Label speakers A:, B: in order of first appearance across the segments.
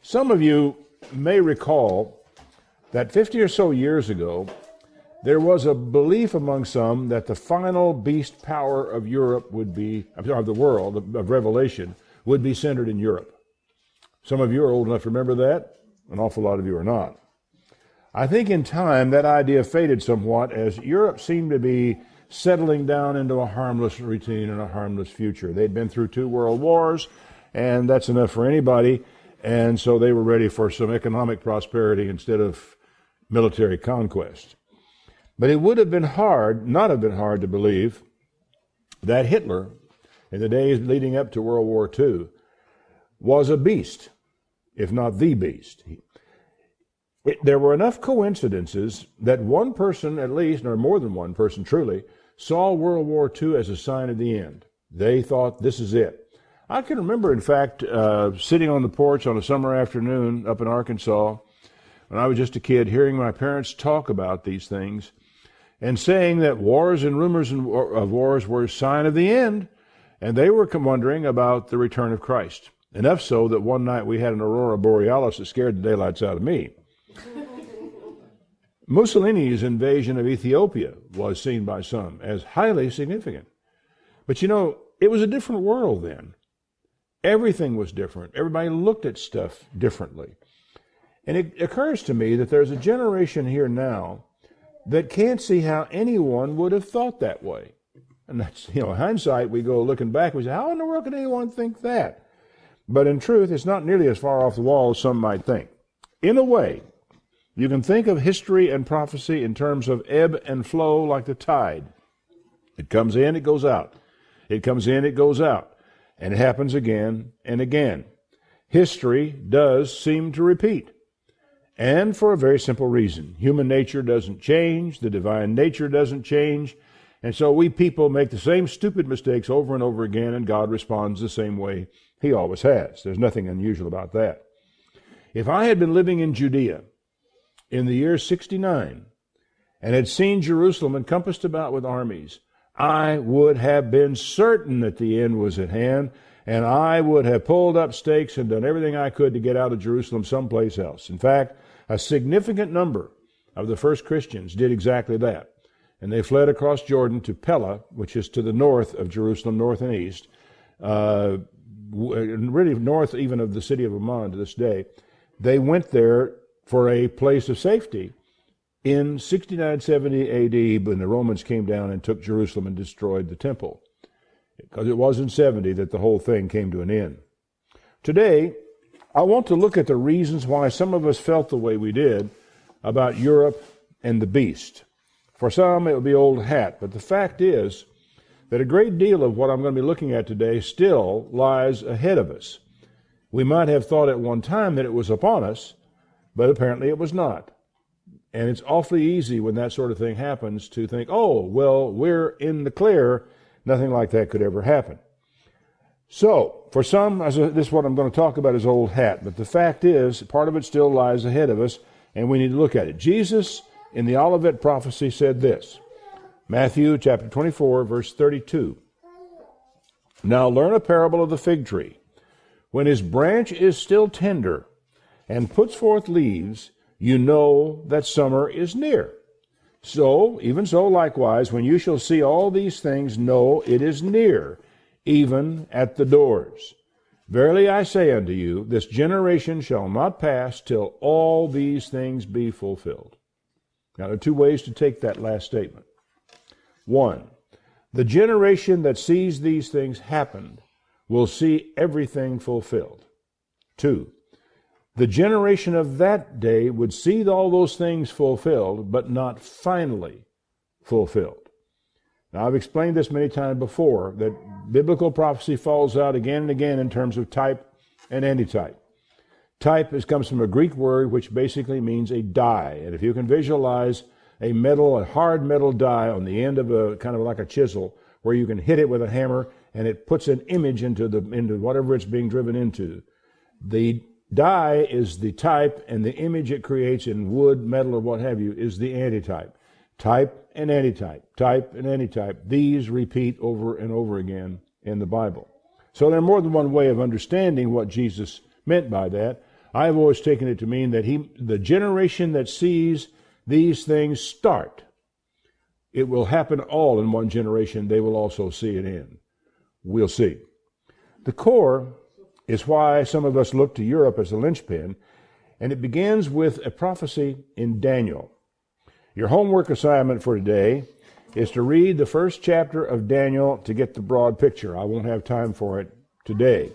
A: Some of you may recall that 50 or so years ago, there was a belief among some that the final beast power of Europe would be, of the world, of Revelation, would be centered in Europe. Some of you are old enough to remember that. An awful lot of you are not. I think in time that idea faded somewhat as Europe seemed to be settling down into a harmless routine and a harmless future. They'd been through 2 world wars, and that's enough for anybody. And so they were ready for some economic prosperity instead of military conquest. But it would have been hard, not have been hard to believe that Hitler, in the days leading up to World War II, was a beast, if not the beast. There were enough coincidences that one person at least, or more than one person truly, saw World War II as a sign of the end. They thought, this is it. I can remember, in fact, sitting on the porch on a summer afternoon up in Arkansas when I was just a kid, hearing my parents talk about these things and saying that wars and rumors of wars were a sign of the end, and they were wondering about the return of Christ. Enough so that one night we had an aurora borealis that scared the daylights out of me. Mussolini's invasion of Ethiopia was seen by some as highly significant. But you know, it was a different world then. Everything was different. Everybody looked at stuff differently. And it occurs to me that there's a generation here now that can't see how anyone would have thought that way. And that's, hindsight, we go looking back, we say, how in the world could anyone think that? But in truth, it's not nearly as far off the wall as some might think. In a way, you can think of history and prophecy in terms of ebb and flow like the tide. It comes in, it goes out. It comes in, it goes out. And it happens again and again. History does seem to repeat. And for a very simple reason. Human nature doesn't change. The divine nature doesn't change. And so we people make the same stupid mistakes over and over again, and God responds the same way He always has. There's nothing unusual about that. If I had been living in Judea in the year 69 and had seen Jerusalem encompassed about with armies, I would have been certain that the end was at hand, and I would have pulled up stakes and done everything I could to get out of Jerusalem someplace else. In fact, a significant number of the first Christians did exactly that. And they fled across Jordan to Pella, which is to the north of Jerusalem, north and east, really north even of the city of Amman to this day. They went there for a place of safety in 69-70 A.D. when the Romans came down and took Jerusalem and destroyed the temple. Because it was in 70 that the whole thing came to an end. Today, I want to look at the reasons why some of us felt the way we did about Europe and the beast. For some, it would be old hat, but the fact is that a great deal of what I'm going to be looking at today still lies ahead of us. We might have thought at one time that it was upon us, but apparently it was not. And it's awfully easy when that sort of thing happens to think, oh, well, we're in the clear. Nothing like that could ever happen. So, for some, this is what I'm going to talk about is old hat. But the fact is, part of it still lies ahead of us, and we need to look at it. Jesus, in the Olivet prophecy, said this. Matthew chapter 24, verse 32. Now learn a parable of the fig tree. When his branch is still tender and puts forth leaves, you know that summer is near. So, even so likewise, when you shall see all these things, know it is near, even at the doors. Verily I say unto you, this generation shall not pass till all these things be fulfilled. Now, there are 2 ways to take that last statement. 1, the generation that sees these things happen will see everything fulfilled. 2, the generation of that day would see all those things fulfilled, but not finally fulfilled. Now, I've explained this many times before, that biblical prophecy falls out again and again in terms of type and antitype. Type comes from a Greek word which basically means a die. And if you can visualize a hard metal die on the end of a kind of like a chisel, where you can hit it with a hammer and it puts an image into whatever it's being driven into. The die is the type, and the image it creates in wood, metal, or what have you is the antitype. Type and antitype, type and antitype. These repeat over and over again in the Bible. So there are more than one way of understanding what Jesus meant by that. I've always taken it to mean that the generation that sees these things start, it will happen all in one generation. They will also see it end. We'll see. The core is why some of us look to Europe as a linchpin, and it begins with a prophecy in Daniel. Your homework assignment for today is to read the first chapter of Daniel to get the broad picture. I won't have time for it today,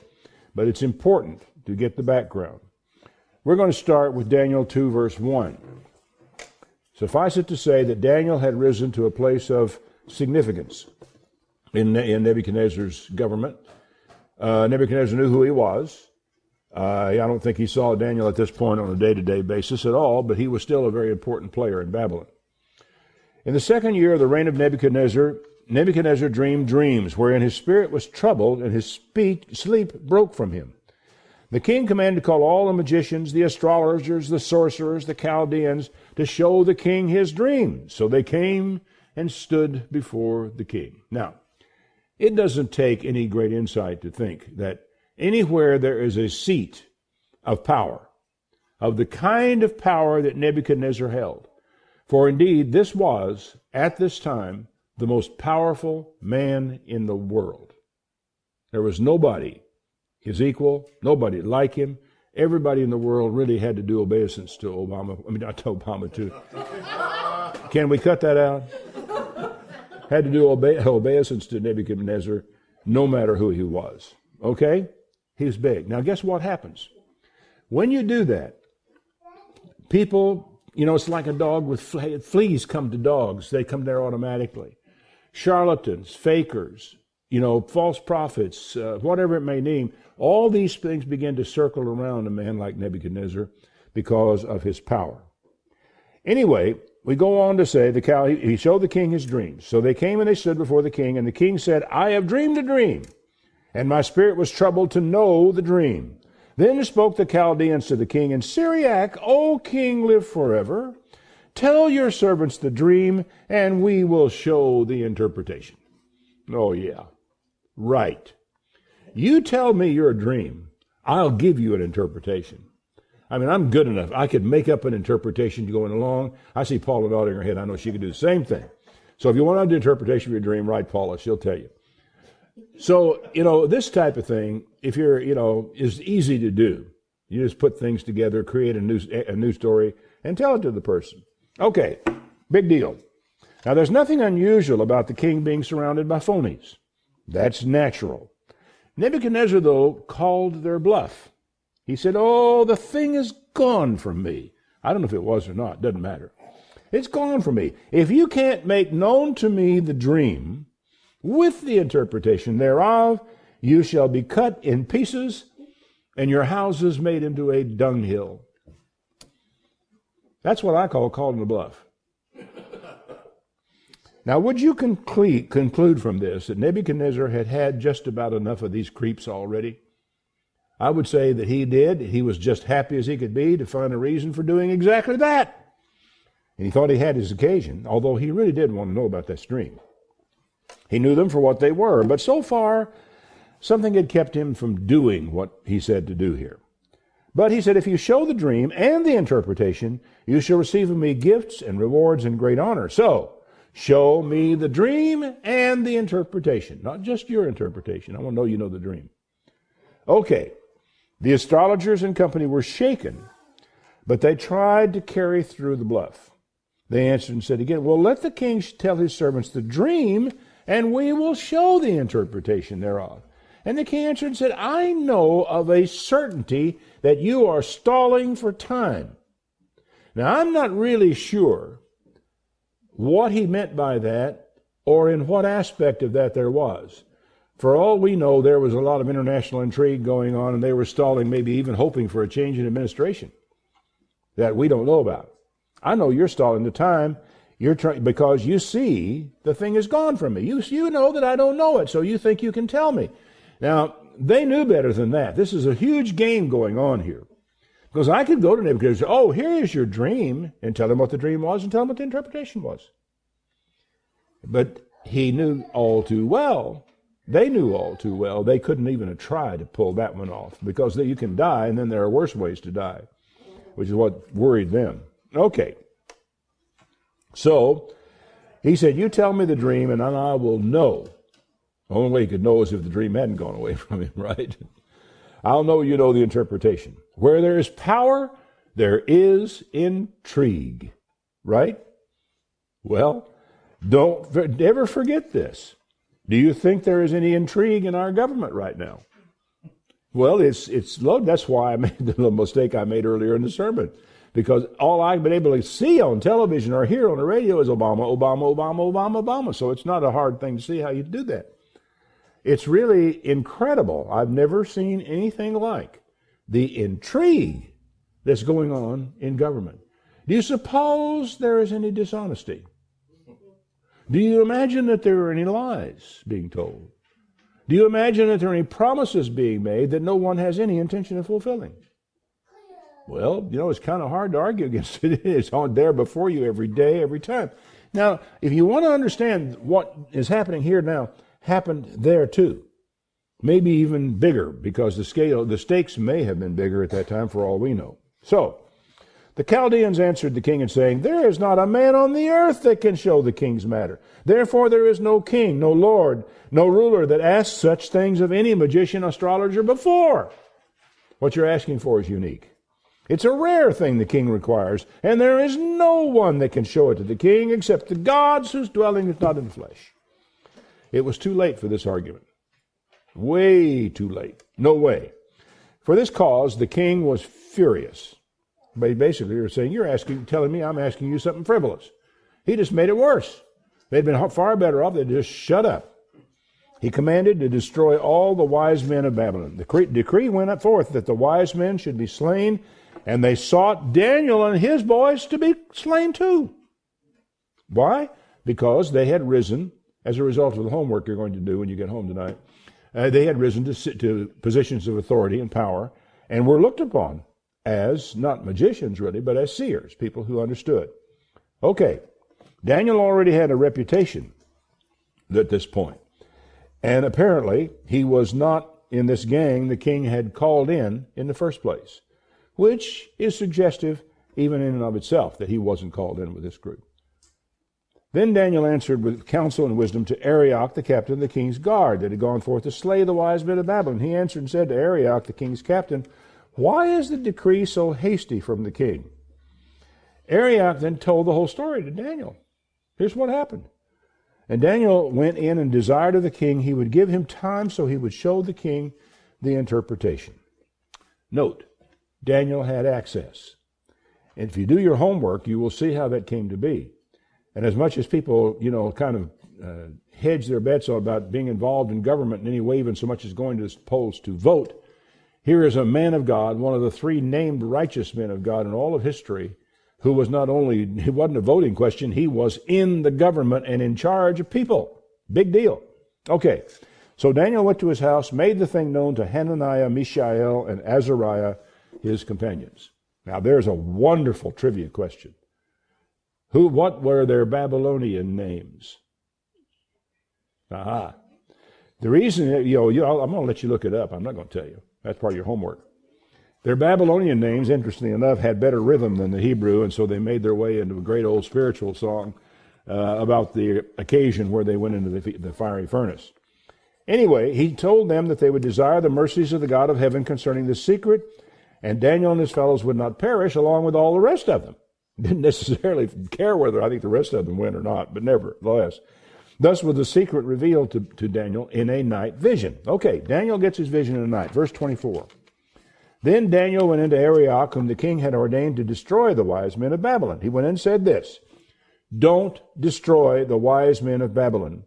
A: but it's important to get the background. We're going to start with Daniel 2, verse 1. Suffice it to say that Daniel had risen to a place of significance in Nebuchadnezzar's government. Nebuchadnezzar knew who he was. I don't think he saw Daniel at this point on a day-to-day basis at all, but he was still a very important player in Babylon. In the second year of the reign of Nebuchadnezzar, Nebuchadnezzar dreamed dreams wherein his spirit was troubled and his sleep broke from him. The king commanded to call all the magicians, the astrologers, the sorcerers, the Chaldeans, to show the king his dream. So they came and stood before the king. Now, it doesn't take any great insight to think that anywhere there is a seat of power, of the kind of power that Nebuchadnezzar held, for indeed this was, at this time, the most powerful man in the world. There was nobody his equal, nobody like him. Everybody in the world really had to do obeisance to Obama. I mean, not to Obama, too. Can we cut that out? Had to do obeisance to Nebuchadnezzar, no matter who he was. Okay? He was big. Now, guess what happens? When you do that, people, it's like a dog with fleas come to dogs. They come there automatically. Charlatans, fakers, false prophets, whatever it may mean, all these things begin to circle around a man like Nebuchadnezzar because of his power. Anyway, we go on to say he showed the king his dreams. So they came and they stood before the king, and the king said, I have dreamed a dream, and my spirit was troubled to know the dream. Then spoke the Chaldeans to the king in Syriac, O king, live forever. Tell your servants the dream, and we will show the interpretation. Oh, yeah. Right. You tell me your dream, I'll give you an interpretation. I mean, I'm good enough. I could make up an interpretation going along. I see Paula nodding her head. I know she could do the same thing. So if you want to do interpretation of your dream, write Paula. She'll tell you. So, this type of thing, if you're, is easy to do. You just put things together, create a new story, and tell it to the person. Okay, big deal. Now, there's nothing unusual about the king being surrounded by phonies. That's natural. Nebuchadnezzar, though, called their bluff. He said, oh, the thing is gone from me. I don't know if it was or not. Doesn't matter. It's gone from me. If you can't make known to me the dream with the interpretation thereof, you shall be cut in pieces and your houses made into a dunghill. That's what I call calling the bluff. Now, would you conclude from this that Nebuchadnezzar had had just about enough of these creeps already? I would say that he did. He was just happy as he could be to find a reason for doing exactly that. And he thought he had his occasion, although he really did want to know about this dream. He knew them for what they were, but so far, something had kept him from doing what he said to do here. But he said, if you show the dream and the interpretation, you shall receive of me gifts and rewards and great honor. So, show me the dream and the interpretation, not just your interpretation. I want to know you know the dream. Okay, the astrologers and company were shaken, but they tried to carry through the bluff. They answered and said again, well, let the king tell his servants the dream, and we will show the interpretation thereof. And the king answered and said, I know of a certainty that you are stalling for time. Now, I'm not really sure what he meant by that, or in what aspect of that there was. For all we know, there was a lot of international intrigue going on, and they were stalling, maybe even hoping for a change in administration that we don't know about. I know you're stalling the time. You're trying because you see the thing is gone from me. You know that I don't know it, so you think you can tell me. Now, they knew better than that. This is a huge game going on here. Because I could go to Nebuchadnezzar and say, oh, here is your dream, and tell him what the dream was and tell him what the interpretation was. But he knew all too well They knew all too well they couldn't even try to pull that one off, because you can die, and then there are worse ways to die, which is what worried them. Okay. So he said, you tell me the dream, and then I will know. The only way he could know is if the dream hadn't gone away from him, right? I'll know you know the interpretation. Where there is power, there is intrigue, right? Well, don't ever forget this. Do you think there is any intrigue in our government right now? Well, it's low. That's why I made the little mistake I made earlier in the sermon, because all I've been able to see on television or hear on the radio is Obama, Obama, Obama, Obama, Obama. So it's not a hard thing to see how you do that. It's really incredible. I've never seen anything like the intrigue that's going on in government. Do you suppose there is any dishonesty? Do you imagine that there are any lies being told? Do you imagine that there are any promises being made that no one has any intention of fulfilling? Well, it's kind of hard to argue against it. It's on there before you every day, every time. Now, if you want to understand what is happening here now, happened there too. Maybe even bigger, because the stakes may have been bigger at that time for all we know. So, the Chaldeans answered the king and saying, there is not a man on the earth that can show the king's matter. Therefore there is no king, no lord, no ruler that asks such things of any magician, astrologer before. What you're asking for is unique. It's a rare thing the king requires, and there is no one that can show it to the king except the gods whose dwelling is not in the flesh. It was too late for this argument. Way too late. No way. For this cause, the king was furious. But basically, you're saying, telling me I'm asking you something frivolous. He just made it worse. They'd been far better off. They'd just shut up. He commanded to destroy all the wise men of Babylon. The decree went forth that the wise men should be slain, and they sought Daniel and his boys to be slain too. Why? Because they had risen, as a result of the homework you're going to do when you get home tonight, they had risen to positions of authority and power, and were looked upon as, not magicians really, but as seers, people who understood. Okay, Daniel already had a reputation at this point. And apparently, he was not in this gang the king had called in the first place, which is suggestive even in and of itself that he wasn't called in with this group. Then Daniel answered with counsel and wisdom to Arioch, the captain of the king's guard, that had gone forth to slay the wise men of Babylon. He answered and said to Arioch, the king's captain, why is the decree so hasty from the king? Arioch then told the whole story to Daniel. Here's what happened. And Daniel went in and desired of the king he would give him time so he would show the king the interpretation. Note, Daniel had access. And if you do your homework, you will see how that came to be. And as much as people, kind of hedge their bets about being involved in government in any way, even so much as going to the polls to vote, here is a man of God, one of the three named righteous men of God in all of history, who was it wasn't a voting question, he was in the government and in charge of people. Big deal. Okay, so Daniel went to his house, made the thing known to Hananiah, Mishael, and Azariah, his companions. Now there's a wonderful trivia question. What were their Babylonian names? Aha. The reason, I'm going to let you look it up. I'm not going to tell you. That's part of your homework. Their Babylonian names, interestingly enough, had better rhythm than the Hebrew, and so they made their way into a great old spiritual song about the occasion where they went into the fiery furnace. Anyway, he told them that they would desire the mercies of the God of heaven concerning the secret, and Daniel and his fellows would not perish along with all the rest of them. Didn't necessarily care whether I think the rest of them went or not, but nevertheless. Thus was the secret revealed to Daniel in a night vision. Okay, Daniel gets his vision in the night. Verse 24. Then Daniel went into Arioch, whom the king had ordained to destroy the wise men of Babylon. He went in and said this, don't destroy the wise men of Babylon.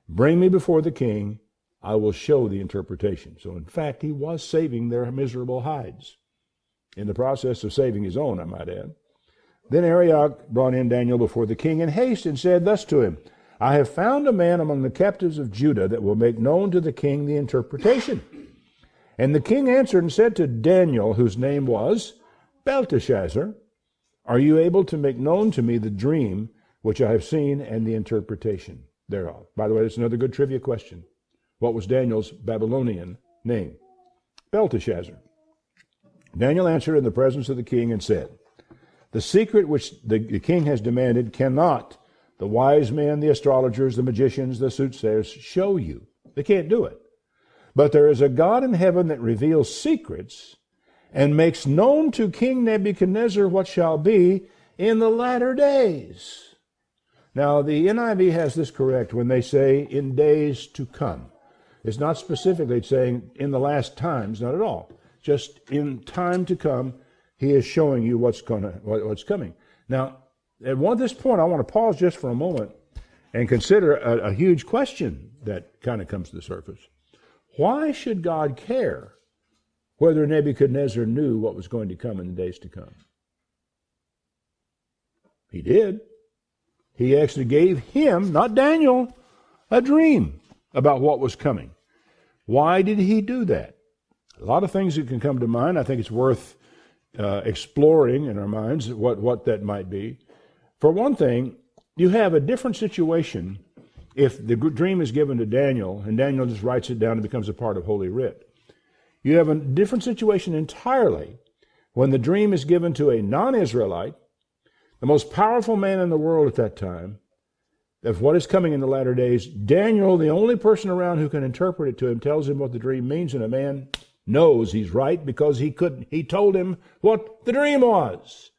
A: Bring me before the king. I will show the interpretation. So in fact, he was saving their miserable hides. In the process of saving his own, I might add. Then Arioch brought in Daniel before the king in haste and said thus to him, I have found a man among the captives of Judah that will make known to the king the interpretation. And the king answered and said to Daniel, whose name was Belteshazzar, are you able to make known to me the dream which I have seen and the interpretation thereof? By the way, that's another good trivia question. What was Daniel's Babylonian name? Belteshazzar. Daniel answered in the presence of the king and said, the secret which the king has demanded cannot the wise men, the astrologers, the magicians, the soothsayers show you. They can't do it. But there is a God in heaven that reveals secrets and makes known to King Nebuchadnezzar what shall be in the latter days. Now, the NIV has this correct when they say in days to come. It's not specifically saying in the last times, not at all. Just in time to come, he is showing you what's coming. Now, at this point, I want to pause just for a moment and consider a huge question that kind of comes to the surface. Why should God care whether Nebuchadnezzar knew what was going to come in the days to come? He did. He actually gave him, not Daniel, a dream about what was coming. Why did he do that? A lot of things that can come to mind. I think it's worth exploring in our minds what that might be. For one thing, you have a different situation if the dream is given to Daniel and Daniel just writes it down and becomes a part of Holy Writ. You have a different situation entirely when the dream is given to a non-Israelite, the most powerful man in the world at that time, of what is coming in the latter days. Daniel, the only person around who can interpret it to him, tells him what the dream means, and a man knows he's right because he told him what the dream was.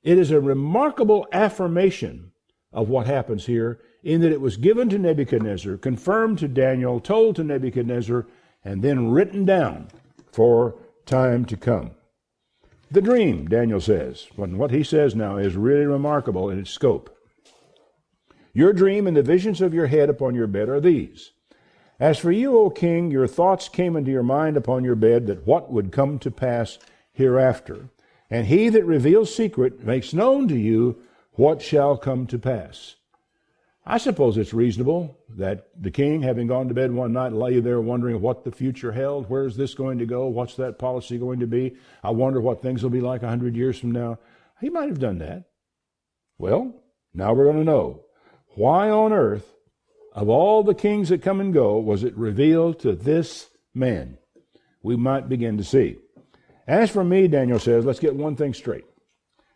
A: It is a remarkable affirmation of what happens here, in that it was given to Nebuchadnezzar, confirmed to Daniel, told to Nebuchadnezzar, and then written down for time to come. The dream, Daniel says, what he says now is really remarkable in its scope. Your dream and the visions of your head upon your bed are these. As for you, O king, your thoughts came into your mind upon your bed that what would come to pass hereafter. And he that reveals secret makes known to you what shall come to pass. I suppose it's reasonable that the king, having gone to bed one night, lay there wondering what the future held. Where's this going to go? What's that policy going to be? I wonder what things will be like 100 years from now. He might have done that. Well, now we're going to know. Why on earth, of all the kings that come and go, was it revealed to this man? We might begin to see. As for me, Daniel says, let's get one thing straight.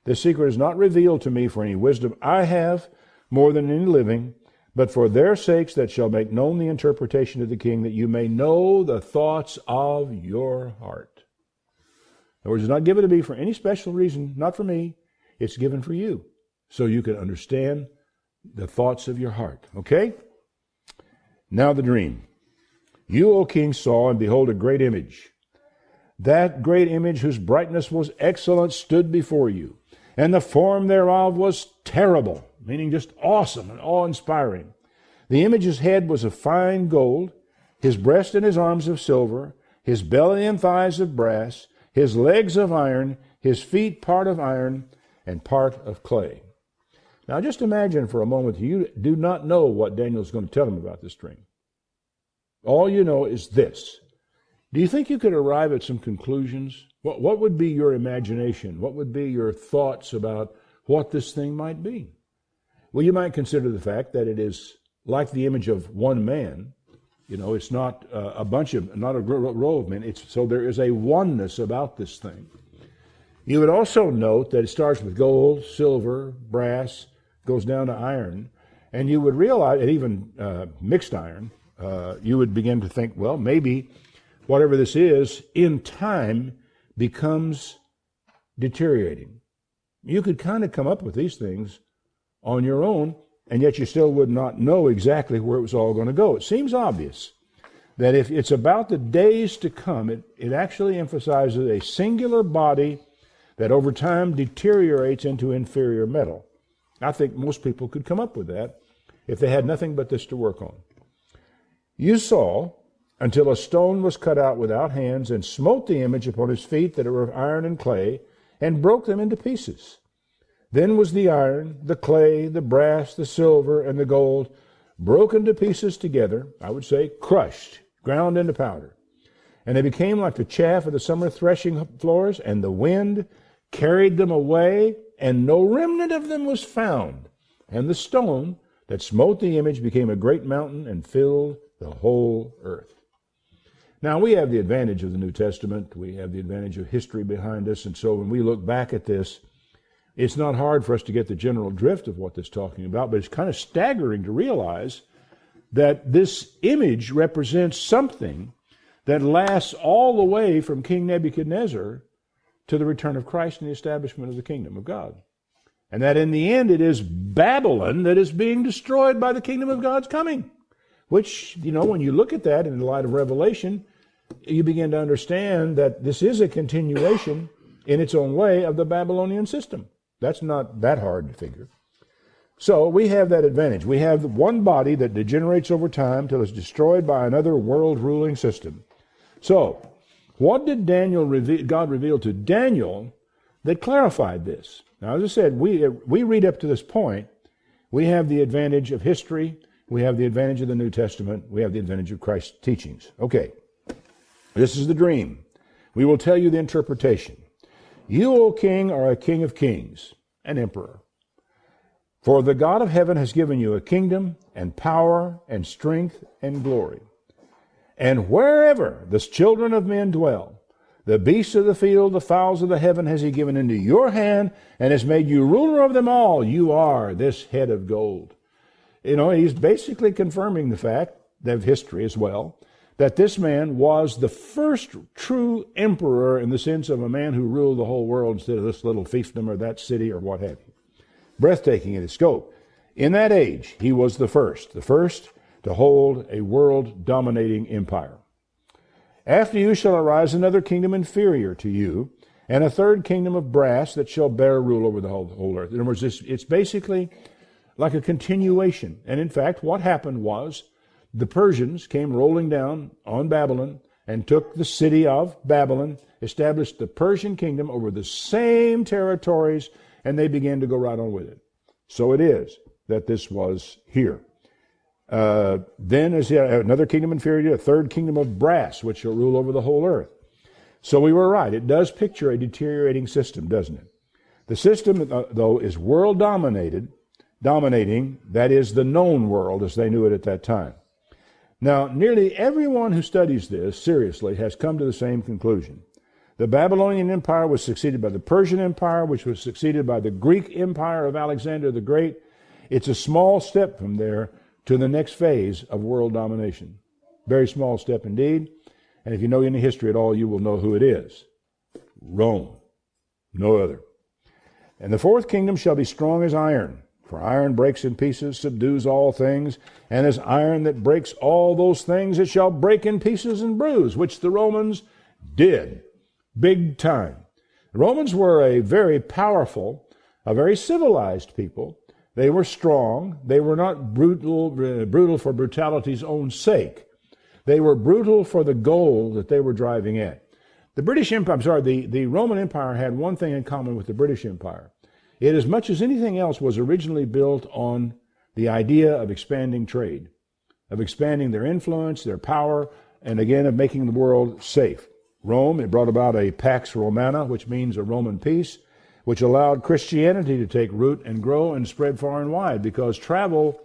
A: This secret is not revealed to me for any wisdom I have more than any living, but for their sakes that shall make known the interpretation of the king, that you may know the thoughts of your heart. In other words, it's not given to me for any special reason, not for me. It's given for you, so you can understand the thoughts of your heart. Okay? Now the dream. You, O king, saw, and behold, a great image. That great image, whose brightness was excellent, stood before you, and the form thereof was terrible, meaning just awesome and awe-inspiring. The image's head was of fine gold, his breast and his arms of silver, his belly and thighs of brass, his legs of iron, his feet part of iron and part of clay. Now just imagine for a moment, you do not know what Daniel's going to tell him about this dream. All you know is this. Do you think you could arrive at some conclusions? What would be your imagination? What would be your thoughts about what this thing might be? Well, you might consider the fact that it is like the image of one man. You know, it's not a bunch of, not a row of men. So there is a oneness about this thing. You would also note that it starts with gold, silver, brass, goes down to iron, and you would realize, and even mixed iron, you would begin to think, well, maybe whatever this is, in time becomes deteriorating. You could kind of come up with these things on your own, and yet you still would not know exactly where it was all going to go. It seems obvious that if it's about the days to come, it actually emphasizes a singular body that over time deteriorates into inferior metal. I think most people could come up with that if they had nothing but this to work on. You saw until a stone was cut out without hands, and smote the image upon his feet that were of iron and clay, and broke them into pieces. Then was the iron, the clay, the brass, the silver, and the gold broken to pieces together, I would say crushed, ground into powder. And they became like the chaff of the summer threshing floors, and the wind carried them away, and no remnant of them was found. And the stone that smote the image became a great mountain and filled The whole earth. Now, we have the advantage of the New Testament. We have the advantage of history behind us. And so when we look back at this, it's not hard for us to get the general drift of what this is talking about, but it's kind of staggering to realize that this image represents something that lasts all the way from King Nebuchadnezzar to the return of Christ and the establishment of the kingdom of God. And that in the end, it is Babylon that is being destroyed by the kingdom of God's coming. Which, when you look at that in the light of Revelation, you begin to understand that this is a continuation in its own way of the Babylonian system. That's not that hard to figure. So we have that advantage. We have one body that degenerates over time till it's destroyed by another world-ruling system. So, what did God reveal to Daniel that clarified this? Now, as I said, we read up to this point. We have the advantage of history. We have the advantage of the New Testament. We have the advantage of Christ's teachings. Okay, this is the dream. We will tell you the interpretation. You, O king, are a king of kings, an emperor. For the God of heaven has given you a kingdom and power and strength and glory. And wherever the children of men dwell, the beasts of the field, the fowls of the heaven has he given into your hand and has made you ruler of them all. You are this head of gold. He's basically confirming the fact of history as well, that this man was the first true emperor in the sense of a man who ruled the whole world instead of this little fiefdom or that city or what have you. Breathtaking in its scope. In that age, he was the first to hold a world-dominating empire. After you shall arise another kingdom inferior to you, and a third kingdom of brass that shall bear rule over the whole earth. In other words, it's basically like a continuation. And in fact, what happened was the Persians came rolling down on Babylon and took the city of Babylon, established the Persian kingdom over the same territories, and they began to go right on with it. So it is that this was here. Then is another kingdom inferior, a third kingdom of brass, which shall rule over the whole earth. So we were right. It does picture a deteriorating system, doesn't it? The system, though, is world dominating, that is the known world as they knew it at that time. Now, nearly everyone who studies this seriously has come to the same conclusion. The Babylonian Empire was succeeded by the Persian Empire, which was succeeded by the Greek Empire of Alexander the Great. It's a small step from there to the next phase of world domination. Very small step indeed. And if you know any history at all, you will know who it is. Rome. No other. And the fourth kingdom shall be strong as iron. For iron breaks in pieces, subdues all things. And as iron that breaks all those things, it shall break in pieces and bruise, which the Romans did. Big time. The Romans were a very powerful, a very civilized people. They were strong. They were not brutal for brutality's own sake. They were brutal for the goal that they were driving at. The Roman Empire had one thing in common with the British Empire. It, as much as anything else, was originally built on the idea of expanding trade, of expanding their influence, their power, and again, of making the world safe. Rome, it brought about a Pax Romana, which means a Roman peace, which allowed Christianity to take root and grow and spread far and wide, because travel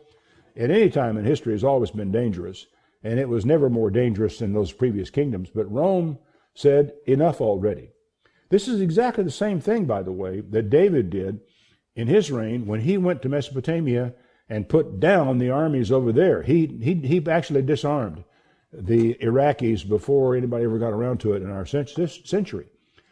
A: at any time in history has always been dangerous, and it was never more dangerous than those previous kingdoms. But Rome said, enough already. This is exactly the same thing, by the way, that David did in his reign when he went to Mesopotamia and put down the armies over there. He actually disarmed the Iraqis before anybody ever got around to it in our century.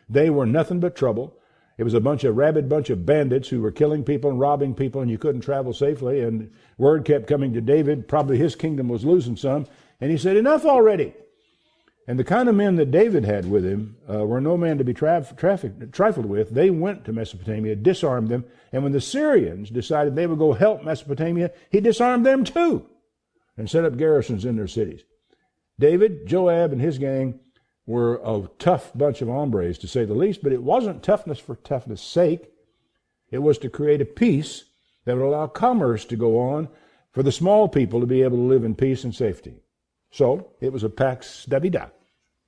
A: They were nothing but trouble. It was a rabid bunch of bandits who were killing people and robbing people, and you couldn't travel safely. And word kept coming to David, probably his kingdom was losing some, and he said, enough already. And the kind of men that David had with him were no man to be trifled with. They went to Mesopotamia, disarmed them, and when the Syrians decided they would go help Mesopotamia, he disarmed them too and set up garrisons in their cities. David, Joab, and his gang were a tough bunch of hombres, to say the least, but it wasn't toughness for toughness' sake. It was to create a peace that would allow commerce to go on for the small people to be able to live in peace and safety. So it was a Pax Davida,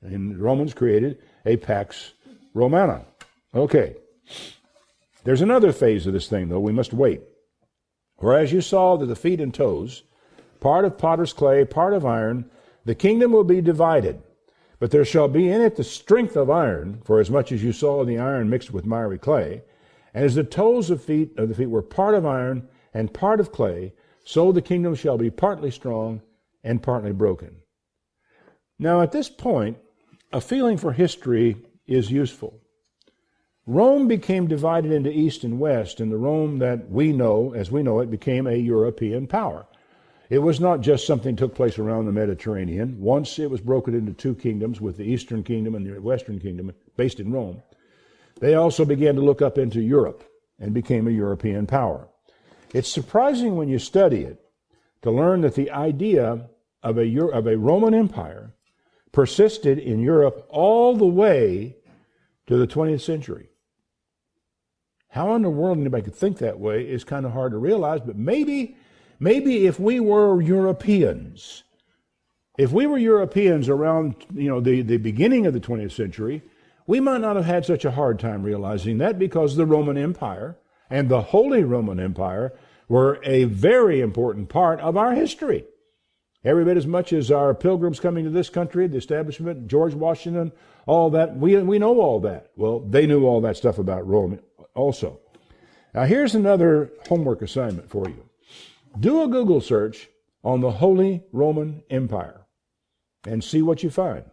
A: and the Romans created a Pax Romana. Okay. There's another phase of this thing, though. We must wait. Whereas you saw that the feet and toes part of potter's clay, part of iron. The kingdom will be divided, but there shall be in it the strength of iron, for as much as you saw the iron mixed with miry clay. And as the toes of the feet were part of iron and part of clay, so the kingdom shall be partly strong and partly broken. Now at this point, a feeling for history is useful. Rome became divided into East and West, and the Rome that we know, as we know it, became a European power. It was not just something that took place around the Mediterranean. Once it was broken into two kingdoms, with the Eastern Kingdom and the Western Kingdom, based in Rome. They also began to look up into Europe and became a European power. It's surprising when you study it to learn that the idea of a Roman Empire persisted in Europe all the way to the 20th century. How in the world anybody could think that way is kind of hard to realize, but maybe if we were Europeans, around the beginning of the 20th century, we might not have had such a hard time realizing that, because the Roman Empire and the Holy Roman Empire were a very important part of our history. Every bit as much as our pilgrims coming to this country, the establishment, George Washington, all that, we know all that. Well, they knew all that stuff about Rome also. Now here's another homework assignment for you. Do a Google search on the Holy Roman Empire and see what you find.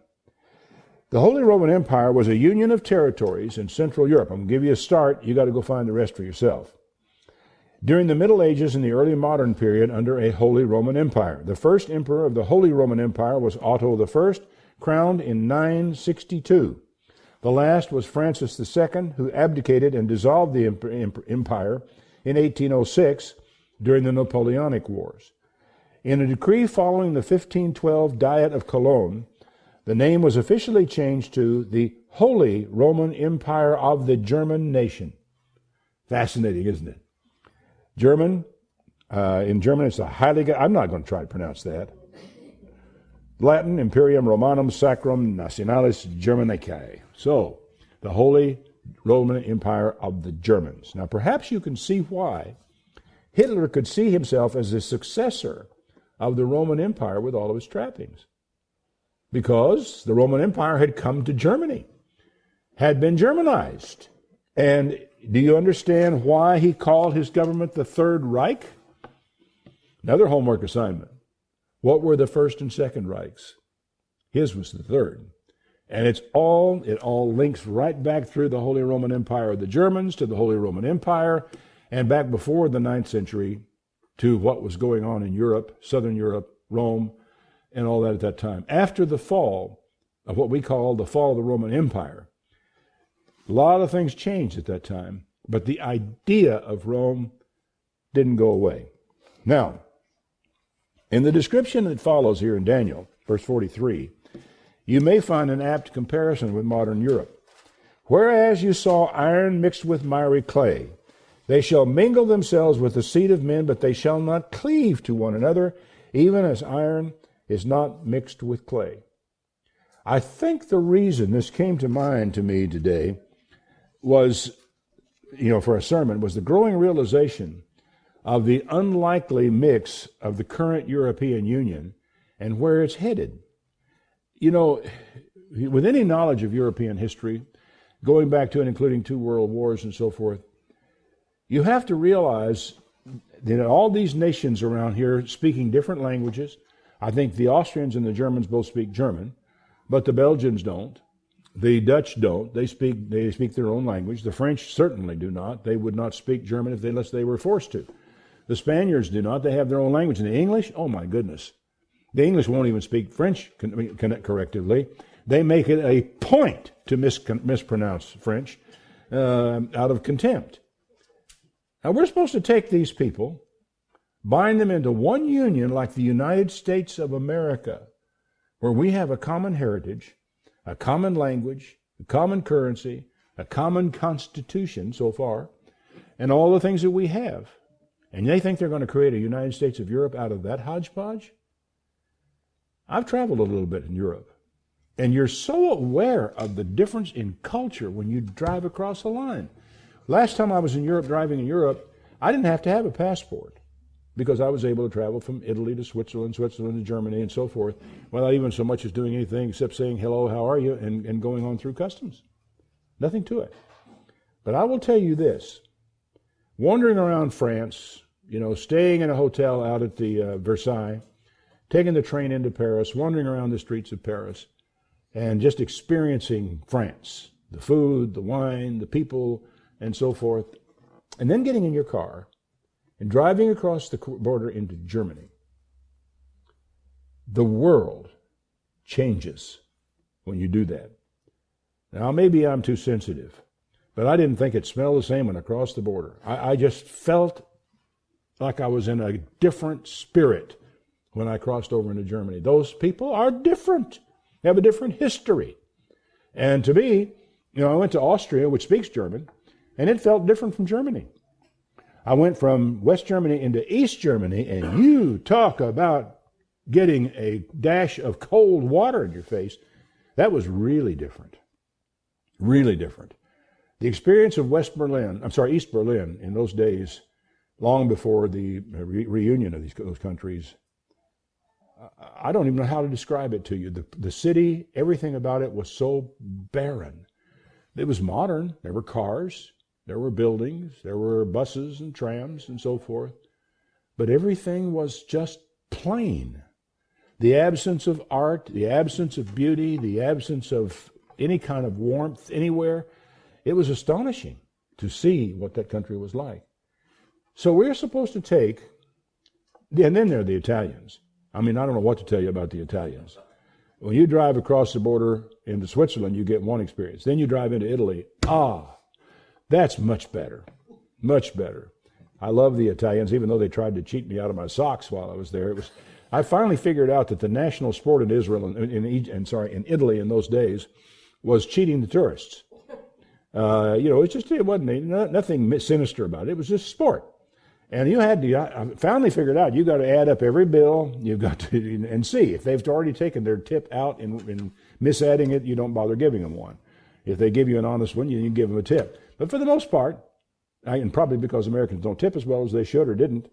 A: The Holy Roman Empire was a union of territories in Central Europe. I'm going to give you a start. You got to go find the rest for yourself. During the Middle Ages and the early modern period under a Holy Roman Empire. The first emperor of the Holy Roman Empire was Otto I, crowned in 962. The last was Francis II, who abdicated and dissolved the empire in 1806 during the Napoleonic Wars. In a decree following the 1512 Diet of Cologne, the name was officially changed to the Holy Roman Empire of the German nation. Fascinating, isn't it? In German, it's a highly... I'm not going to try to pronounce that. Latin, Imperium Romanum Sacrum Nationalis Germanicae. So, the Holy Roman Empire of the Germans. Now, perhaps you can see why Hitler could see himself as the successor of the Roman Empire with all of its trappings. Because the Roman Empire had come to Germany, had been Germanized. And do you understand why he called his government the Third Reich? Another homework assignment. What were the First and Second Reichs? His was the third. And it all links right back through the Holy Roman Empire of the Germans to the Holy Roman Empire, and back before the 9th century to what was going on in Europe, Southern Europe, Rome, and all that at that time. After the fall of what we call the fall of the Roman Empire, a lot of things changed at that time, but the idea of Rome didn't go away. Now, in the description that follows here in Daniel, verse 43, you may find an apt comparison with modern Europe. Whereas you saw iron mixed with miry clay, they shall mingle themselves with the seed of men, but they shall not cleave to one another, even as iron is not mixed with clay. I think the reason this came to mind to me today was, for a sermon, was the growing realization of the unlikely mix of the current European Union and where it's headed. With any knowledge of European history, going back to and including 2 world wars and so forth, you have to realize that all these nations around here speaking different languages. I think the Austrians and the Germans both speak German, but the Belgians don't. The Dutch don't. They speak their own language. The French certainly do not. They would not speak German unless they were forced to. The Spaniards do not. They have their own language. And the English, oh my goodness. The English won't even speak French correctly. They make it a point to mispronounce French out of contempt. Now we're supposed to take these people, bind them into one union like the United States of America, where we have a common heritage, a common language, a common currency, a common constitution so far, and all the things that we have. And they think they're going to create a United States of Europe out of that hodgepodge? I've traveled a little bit in Europe, and you're so aware of the difference in culture when you drive across a line. Last time I was in Europe, driving in Europe, I didn't have to have a passport. because I was able to travel from Italy to Switzerland, Switzerland to Germany, and so forth, without even so much as doing anything except saying, hello, how are you, and going on through customs. Nothing to it. But I will tell you this. Wandering around France, staying in a hotel out at the Versailles, taking the train into Paris, wandering around the streets of Paris, and just experiencing France, the food, the wine, the people, and so forth, and then getting in your car and driving across the border into Germany. The world changes when you do that. Now, maybe I'm too sensitive, but I didn't think it smelled the same when I crossed the border. I just felt like I was in a different spirit when I crossed over into Germany. Those people are different. They have a different history. And to me, I went to Austria, which speaks German, and it felt different from Germany. I went from West Germany into East Germany, and you talk about getting a dash of cold water in your face. That was really different. Really different. The experience of East Berlin in those days, long before the reunion of those countries, I don't even know how to describe it to you. The city, everything about it was so barren. It was modern. There were cars, there were buildings, there were buses and trams and so forth. But everything was just plain. The absence of art, the absence of beauty, the absence of any kind of warmth anywhere. It was astonishing to see what that country was like. So we're supposed to take, and then there are the Italians. I don't know what to tell you about the Italians. When you drive across the border into Switzerland, you get one experience. Then you drive into Italy. That's much better. Much better. I love the Italians, even though they tried to cheat me out of my socks while I was there. I finally figured out that the national sport in in Italy in those days was cheating the tourists. It wasn't nothing sinister about it. It was just sport. And I finally figured out you got to add up every bill. You've got to and see if they've already taken their tip out and misadding it. You don't bother giving them one. If they give you an honest one, you give them a tip. But for the most part, and probably because Americans don't tip as well as they should or didn't,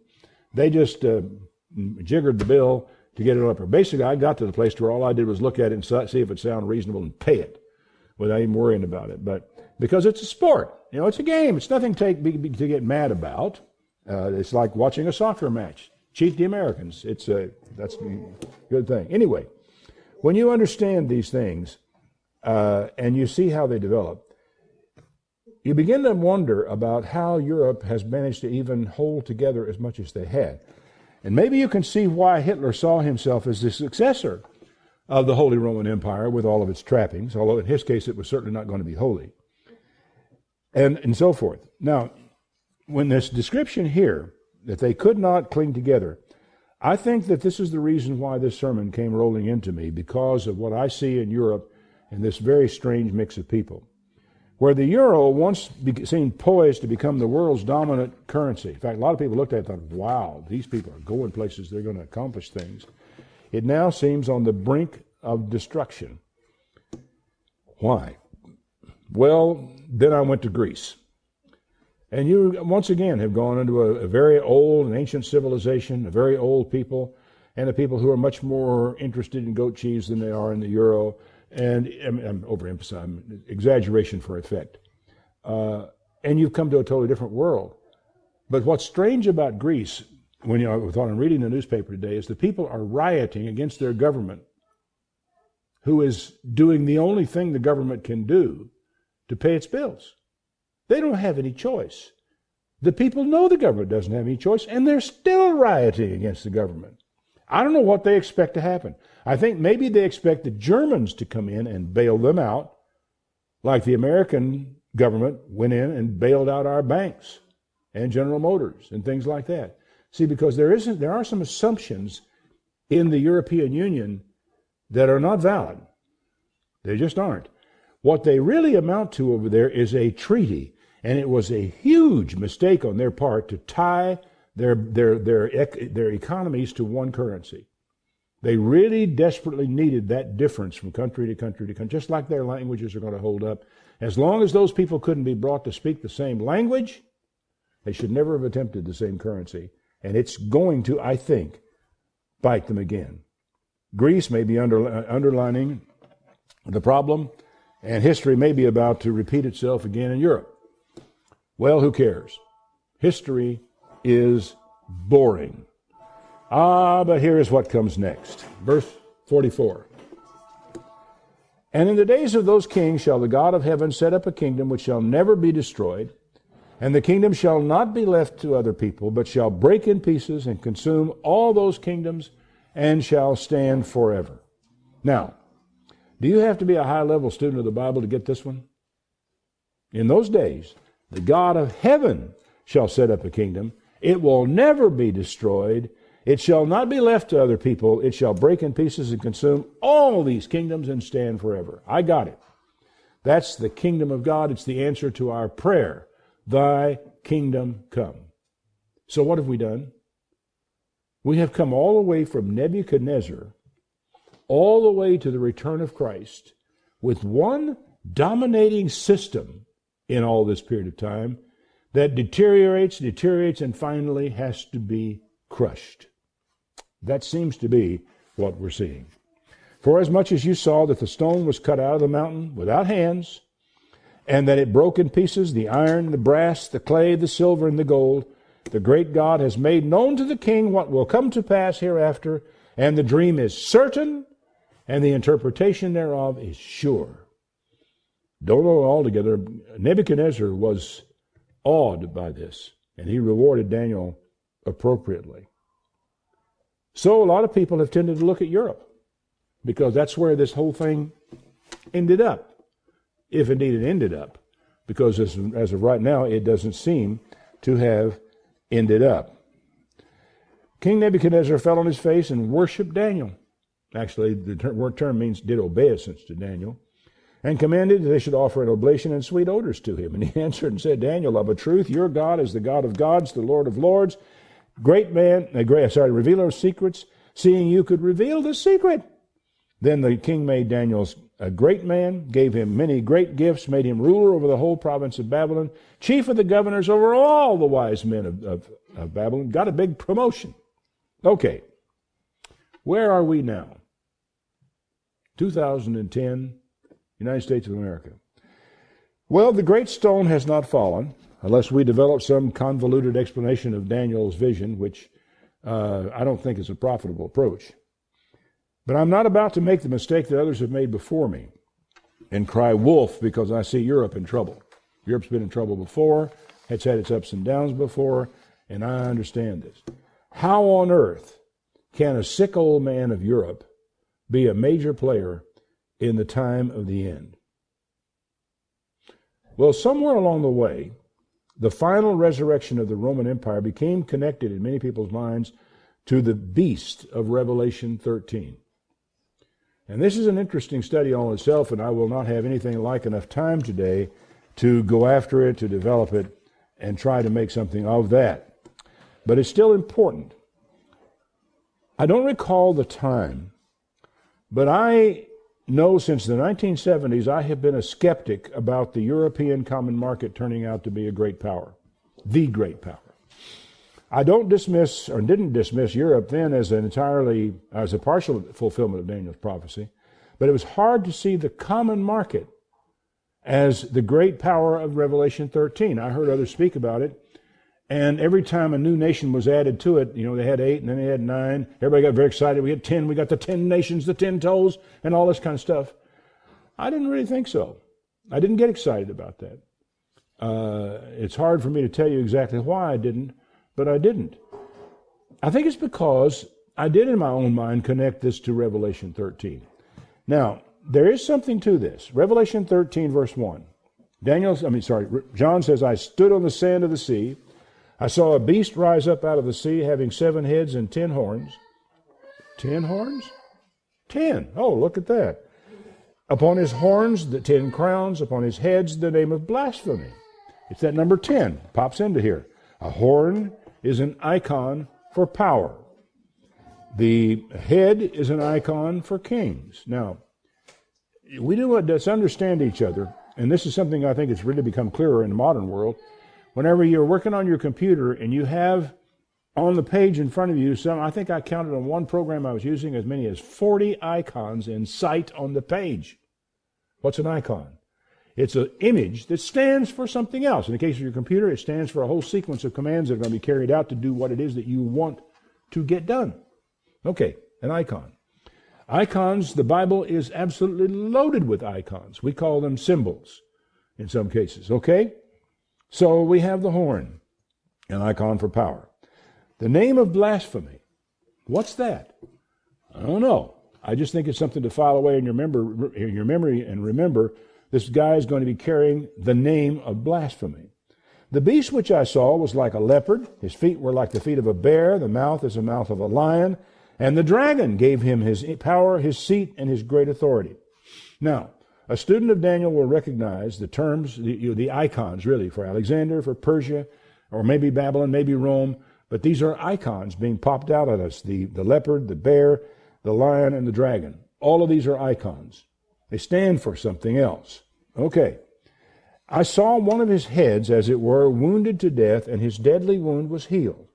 A: they just jiggered the bill to get it up. Basically, I got to the place where all I did was look at it and see if it sounded reasonable and pay it without even worrying about it. But because it's a sport, it's a game. It's nothing to get mad about. It's like watching a soccer match. Cheat the Americans. That's a good thing. Anyway, when you understand these things and you see how they develop, you begin to wonder about how Europe has managed to even hold together as much as they had. And maybe you can see why Hitler saw himself as the successor of the Holy Roman Empire with all of its trappings, although in his case it was certainly not going to be holy, and so forth. Now, when this description here, that they could not cling together, I think that this is the reason why this sermon came rolling into me, because of what I see in Europe and this very strange mix of people. Where the euro once seemed poised to become the world's dominant currency. In fact, a lot of people looked at it and thought, wow, these people are going places, they're going to accomplish things. It now seems on the brink of destruction. Why? Well, then I went to Greece. And you, once again, have gone into a very old and ancient civilization, a very old people, and a people who are much more interested in goat cheese than they are in the euro. And I'm overemphasizing, exaggeration for effect. And you've come to a totally different world. But what's strange about Greece, when with what I'm reading the newspaper today, is the people are rioting against their government, who is doing the only thing the government can do to pay its bills. They don't have any choice. The people know the government doesn't have any choice, and they're still rioting against the government. I don't know what they expect to happen. I think maybe they expect the Germans to come in and bail them out, like the American government went in and bailed out our banks and General Motors and things like that. See, because there are some assumptions in the European Union that are not valid. They just aren't. What they really amount to over there is a treaty, and it was a huge mistake on their part to tie their economies to one currency. They really desperately needed that difference from country to country to country, just like their languages are going to hold up. As long as those people couldn't be brought to speak the same language, they should never have attempted the same currency. And it's going to, I think, bite them again. Greece may be underlining the problem, and history may be about to repeat itself again in Europe. Well, who cares? History is boring. But here is what comes next. Verse 44. And in the days of those kings shall the God of heaven set up a kingdom which shall never be destroyed, and the kingdom shall not be left to other people, but shall break in pieces and consume all those kingdoms, and shall stand forever. Now, do you have to be a high-level student of the Bible to get this one? In those days, the God of heaven shall set up a kingdom. It will never be destroyed. It shall not be left to other people. It shall break in pieces and consume all these kingdoms and stand forever. I got it. That's the kingdom of God. It's the answer to our prayer. Thy kingdom come. So what have we done? We have come all the way from Nebuchadnezzar all the way to the return of Christ with one dominating system in all this period of time that deteriorates, and finally has to be crushed. That seems to be what we're seeing. For as much as you saw that the stone was cut out of the mountain without hands, and that it broke in pieces the iron, the brass, the clay, the silver, and the gold, the great God has made known to the king what will come to pass hereafter, and the dream is certain, and the interpretation thereof is sure. Don't know altogether. Nebuchadnezzar was awed by this, and he rewarded Daniel appropriately. So a lot of people have tended to look at Europe, because that's where this whole thing ended up, if indeed it ended up, because as of right now, it doesn't seem to have ended up. King Nebuchadnezzar fell on his face and worshiped Daniel. Actually, the term means did obeisance to Daniel, and commanded that they should offer an oblation and sweet odors to him. And he answered and said, Daniel, of a truth, your God is the God of gods, the Lord of lords, revealer of secrets, seeing you could reveal the secret. Then the king made Daniel a great man, gave him many great gifts, made him ruler over the whole province of Babylon, chief of the governors over all the wise men of Babylon. Got a big promotion. Okay, where are we now? 2010, United States of America. Well, the great stone has not fallen, unless we develop some convoluted explanation of Daniel's vision, which I don't think is a profitable approach. But I'm not about to make the mistake that others have made before me and cry wolf because I see Europe in trouble. Europe's been in trouble before, it's had its ups and downs before, and I understand this. How on earth can a sick old man of Europe be a major player in the time of the end? Well, somewhere along the way, the final resurrection of the Roman Empire became connected in many people's minds to the beast of Revelation 13. And this is an interesting study all itself, and I will not have anything like enough time today to go after it, to develop it, and try to make something of that. But it's still important. I don't recall the time, but I know since the 1970s I have been a skeptic about the European common market turning out to be a great power, the great power. I didn't dismiss Europe then as a partial fulfillment of Daniel's prophecy, but it was hard to see the common market as the great power of Revelation 13. I heard others speak about it, and every time a new nation was added to it, they had 8 and then they had 9. Everybody got very excited. We had 10. We got the 10 nations, the 10 toes, and all this kind of stuff. I didn't really think so. I didn't get excited about that. It's hard for me to tell you exactly why I didn't, but I didn't. I think it's because I did in my own mind connect this to Revelation 13. Now, there is something to this. Revelation 13, verse 1. John says, I stood on the sand of the sea. I saw a beast rise up out of the sea, having 7 heads and 10 horns. 10 horns? 10. Oh, look at that. Upon his horns, the 10 crowns. Upon his heads, the name of blasphemy. It's that number 10. Pops into here. A horn is an icon for power. The head is an icon for kings. Now, let's understand each other, and this is something I think has really become clearer in the modern world. Whenever you're working on your computer and you have on the page in front of you, I think I counted on one program I was using as many as 40 icons in sight on the page. What's an icon? It's an image that stands for something else. In the case of your computer, it stands for a whole sequence of commands that are going to be carried out to do what it is that you want to get done. Okay, an icon. Icons, the Bible is absolutely loaded with icons. We call them symbols in some cases, okay? So we have the horn, an icon for power. The name of blasphemy, what's that? I don't know. I just think it's something to file away in your memory and remember this guy is going to be carrying the name of blasphemy. The beast which I saw was like a leopard. His feet were like the feet of a bear. The mouth is the mouth of a lion. And the dragon gave him his power, his seat, and his great authority. Now, a student of Daniel will recognize the terms, the icons really, for Alexander, for Persia, or maybe Babylon, maybe Rome. But these are icons being popped out at us. The leopard, the bear, the lion, and the dragon. All of these are icons. They stand for something else. Okay. I saw one of his heads, as it were, wounded to death, and his deadly wound was healed.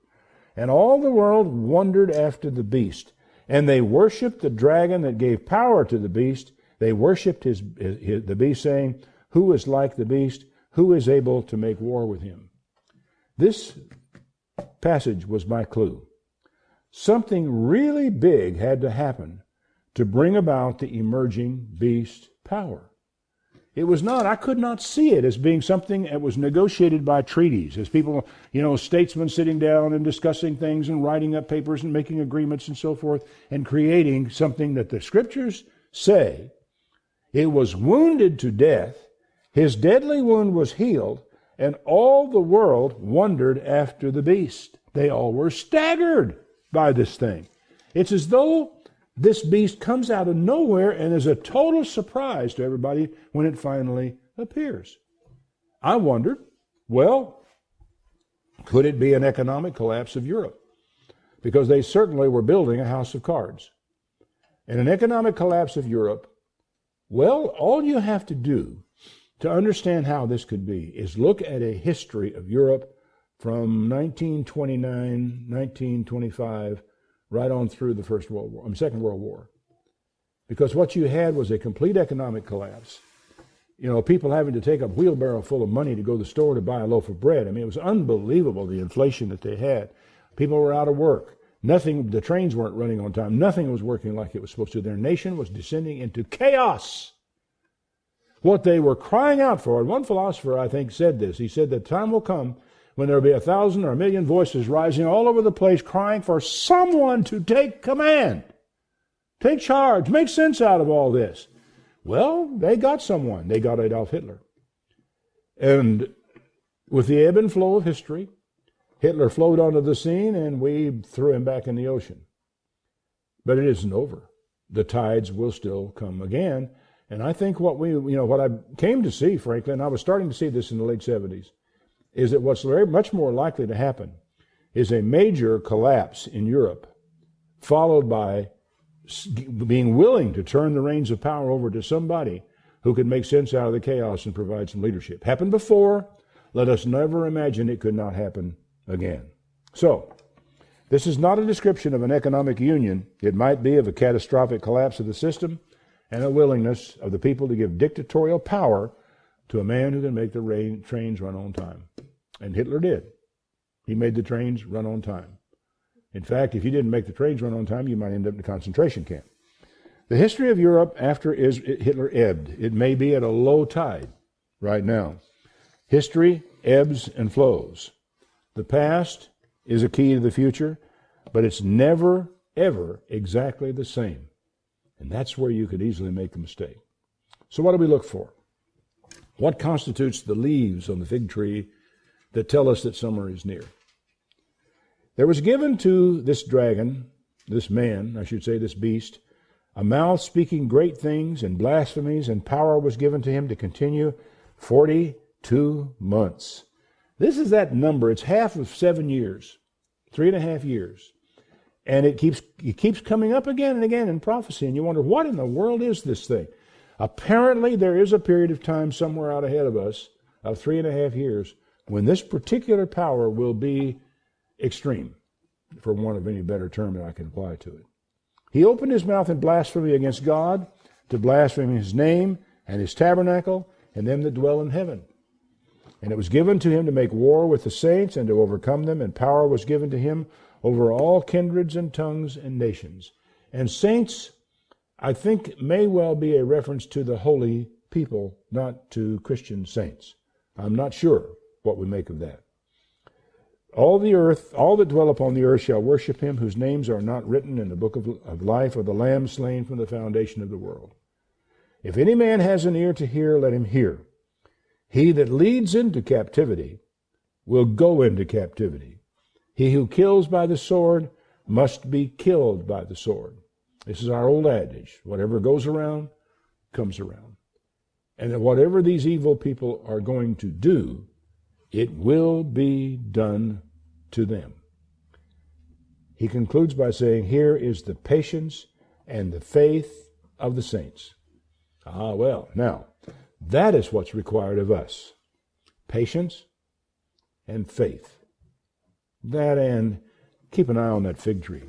A: And all the world wondered after the beast. And they worshipped the dragon that gave power to the beast. They worshipped the beast, saying, "Who is like the beast? Who is able to make war with him?" This passage was my clue. Something really big had to happen to bring about the emerging beast power. It was not, I could not see it as being something that was negotiated by treaties, as people, statesmen sitting down and discussing things and writing up papers and making agreements and so forth and creating something that the scriptures say. It was wounded to death, his deadly wound was healed, and all the world wondered after the beast. They all were staggered by this thing. It's as though this beast comes out of nowhere and is a total surprise to everybody when it finally appears. I wondered, well, could it be an economic collapse of Europe? Because they certainly were building a house of cards. And an economic collapse of Europe, well, all you have to do to understand how this could be is look at a history of Europe from 1929, 1925, right on through the Second World War. Because what you had was a complete economic collapse. People having to take a wheelbarrow full of money to go to the store to buy a loaf of bread. I mean, it was unbelievable, the inflation that they had. People were out of work. The trains weren't running on time. Nothing was working like it was supposed to. Their nation was descending into chaos. What they were crying out for, and one philosopher, I think, said this. He said that time will come when there will be 1,000 or 1,000,000 voices rising all over the place crying for someone to take command, take charge, make sense out of all this. Well, they got someone. They got Adolf Hitler. And with the ebb and flow of history, Hitler flowed onto the scene and we threw him back in the ocean. But it isn't over. The tides will still come again. And I think what I came to see, frankly, and I was starting to see this in the late 70s, is that what's very much more likely to happen is a major collapse in Europe, followed by being willing to turn the reins of power over to somebody who could make sense out of the chaos and provide some leadership. Happened before. Let us never imagine it could not happen again. So, this is not a description of an economic union. It might be of a catastrophic collapse of the system and a willingness of the people to give dictatorial power to a man who can make the trains run on time. And Hitler did. He made the trains run on time. In fact, if you didn't make the trains run on time, you might end up in a concentration camp. The history of Europe after Hitler ebbed. It may be at a low tide right now. History ebbs and flows. The past is a key to the future, but it's never, ever exactly the same. And that's where you could easily make a mistake. So what do we look for? What constitutes the leaves on the fig tree that tell us that summer is near? There was given to this dragon, this man, I should say this beast, a mouth speaking great things and blasphemies, and power was given to him to continue 42 months. This is that number. It's half of 7 years, 3.5 years. And it keeps coming up again and again in prophecy, and you wonder, what in the world is this thing? Apparently, there is a period of time somewhere out ahead of us of 3.5 years when this particular power will be extreme. for want of any better term that I can apply to it. He opened his mouth in blasphemy against God, to blaspheme his name and his tabernacle and them that dwell in heaven. And it was given to him to make war with the saints and to overcome them, and power was given to him over all kindreds and tongues and nations. And saints, I think, may well be a reference to the holy people, not to Christian saints. I'm not sure what we make of that. All the earth, all that dwell upon the earth shall worship him, whose names are not written in the book of life of the Lamb slain from the foundation of the world. If any man has an ear to hear, let him hear. He that leads into captivity will go into captivity. He who kills by the sword must be killed by the sword. This is our old adage. Whatever goes around, comes around. And that whatever these evil people are going to do, it will be done to them. He concludes by saying, here is the patience and the faith of the saints. Well, now, that is what's required of us. Patience and faith. That, and keep an eye on that fig tree.